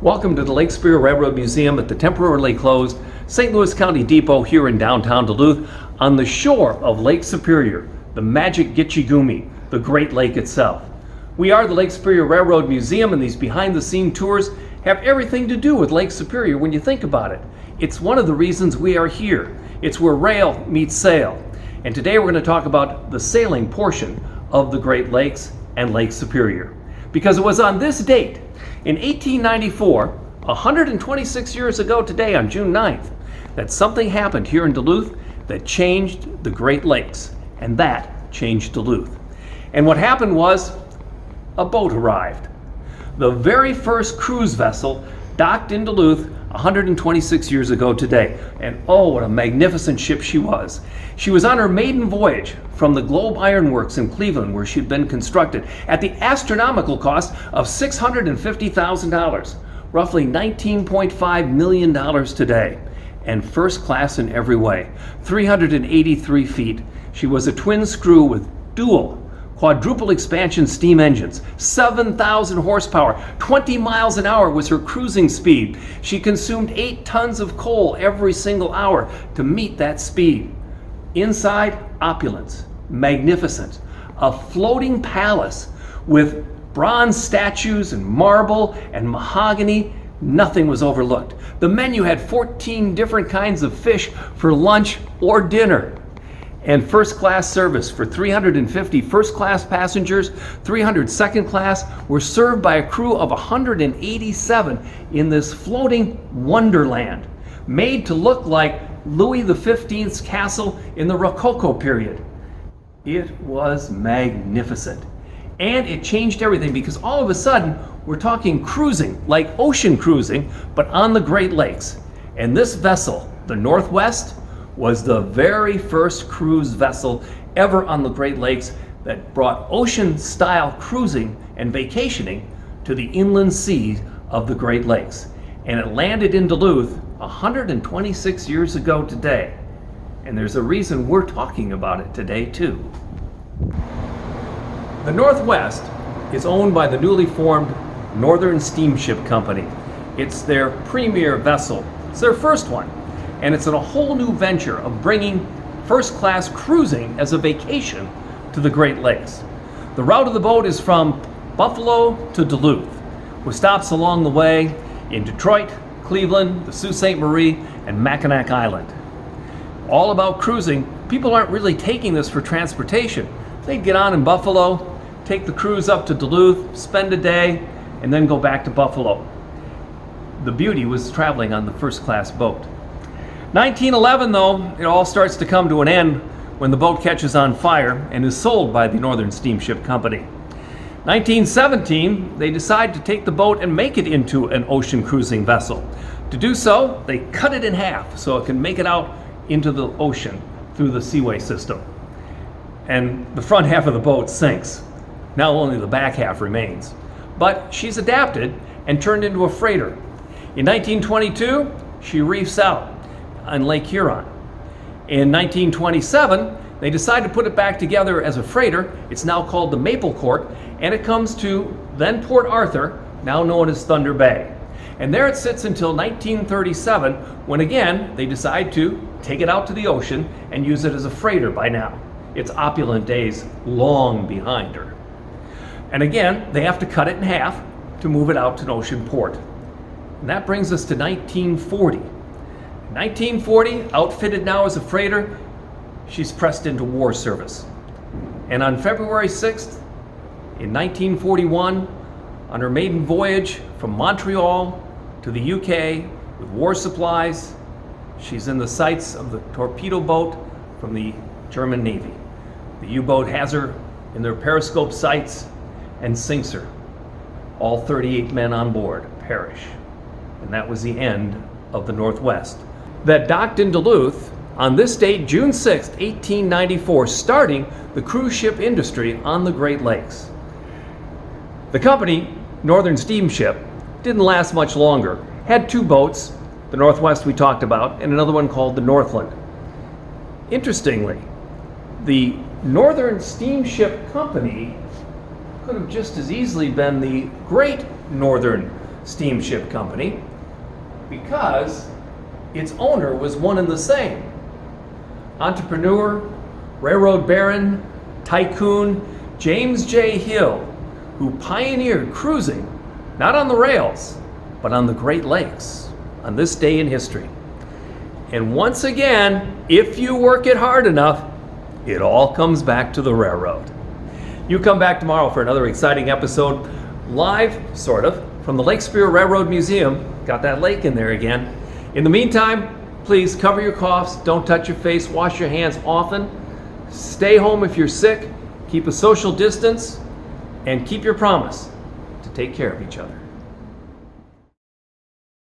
Welcome to the Lake Superior Railroad Museum at the temporarily closed St. Louis County Depot here in downtown Duluth on the shore of Lake Superior, the magic Gitche Gumee, the Great Lake itself. We are the Lake Superior Railroad Museum, and these behind-the-scene tours have everything to do with Lake Superior when you think about it. It's one of the reasons we are here. It's where rail meets sail. And today we're going to talk about the sailing portion of the Great Lakes and Lake Superior. Because it was on this date, in 1894, 126 years ago today on June 9th, that something happened here in Duluth that changed the Great Lakes, and that changed Duluth. And what happened was a boat arrived. The very first cruise vessel docked in Duluth 126 years ago today. And oh, what a magnificent ship she was. She was on her maiden voyage from the Globe Iron Works in Cleveland, where she'd been constructed, at the astronomical cost of $650,000, roughly $19.5 million today, and first class in every way. 383 feet. She was a twin screw with dual quadruple expansion steam engines, 7,000 horsepower, 20 miles an hour was her cruising speed. She consumed 8 tons of coal every single hour to meet that speed. Inside, opulence, magnificent, a floating palace with bronze statues and marble and mahogany. Nothing was overlooked. The menu had 14 different kinds of fish for lunch or dinner. And first class service for 350 first class passengers, 300 second class, were served by a crew of 187 in this floating wonderland, made to look like Louis XV's castle in the Rococo period. It was magnificent. And it changed everything, because all of a sudden we're talking cruising, like ocean cruising, but on the Great Lakes. And this vessel, the Northwest, was the very first cruise vessel ever on the Great Lakes that brought ocean-style cruising and vacationing to the inland seas of the Great Lakes. And it landed in Duluth 126 years ago today. And there's a reason we're talking about it today, too. The Northwest is owned by the newly formed Northern Steamship Company. It's their premier vessel. It's their first one. And it's in a whole new venture of bringing first-class cruising as a vacation to the Great Lakes. The route of the boat is from Buffalo to Duluth, with stops along the way in Detroit, Cleveland, the Sault Ste. Marie, and Mackinac Island. All about cruising. People aren't really taking this for transportation. They'd get on in Buffalo, take the cruise up to Duluth, spend a day, and then go back to Buffalo. The beauty was traveling on the first-class boat. 1911, though, it all starts to come to an end when the boat catches on fire and is sold by the Northern Steamship Company. 1917, they decide to take the boat and make it into an ocean cruising vessel. To do so, they cut it in half so it can make it out into the ocean through the seaway system. And the front half of the boat sinks. Now only the back half remains. But she's adapted and turned into a freighter. In 1922, she reefs out on Lake Huron. In 1927, they decide to put it back together as a freighter. It's now called the Maple Court, and it comes to then Port Arthur, now known as Thunder Bay. And there it sits until 1937, when again they decide to take it out to the ocean and use it as a freighter by now. Its opulent days long behind her. And again, they have to cut it in half to move it out to an ocean port. And that brings us to 1940. 1940, outfitted now as a freighter, she's pressed into war service. And on February 6th, in 1941, on her maiden voyage from Montreal to the UK with war supplies, she's in the sights of the torpedo boat from the German Navy. The U-boat has her in their periscope sights and sinks her. All 38 men on board perish. And that was the end of the Northwest, that docked in Duluth on this date, June 6, 1894, starting the cruise ship industry on the Great Lakes. The company, Northern Steamship, didn't last much longer. Had 2 boats, the Northwest we talked about, and another one called the Northland. Interestingly, the Northern Steamship Company could have just as easily been the Great Northern steamship company because its owner was one and the same. Entrepreneur, railroad baron, tycoon James J. Hill, who pioneered cruising not on the rails, but on the Great Lakes on this day in history. And once again, if you work it hard enough, it all comes back to the railroad. You come back tomorrow for another exciting episode, live, sort of, from the Lake Superior Railroad Museum. Got that lake in there again. In the meantime, please cover your coughs, don't touch your face, wash your hands often, stay home if you're sick, keep a social distance, and keep your promise to take care of each other.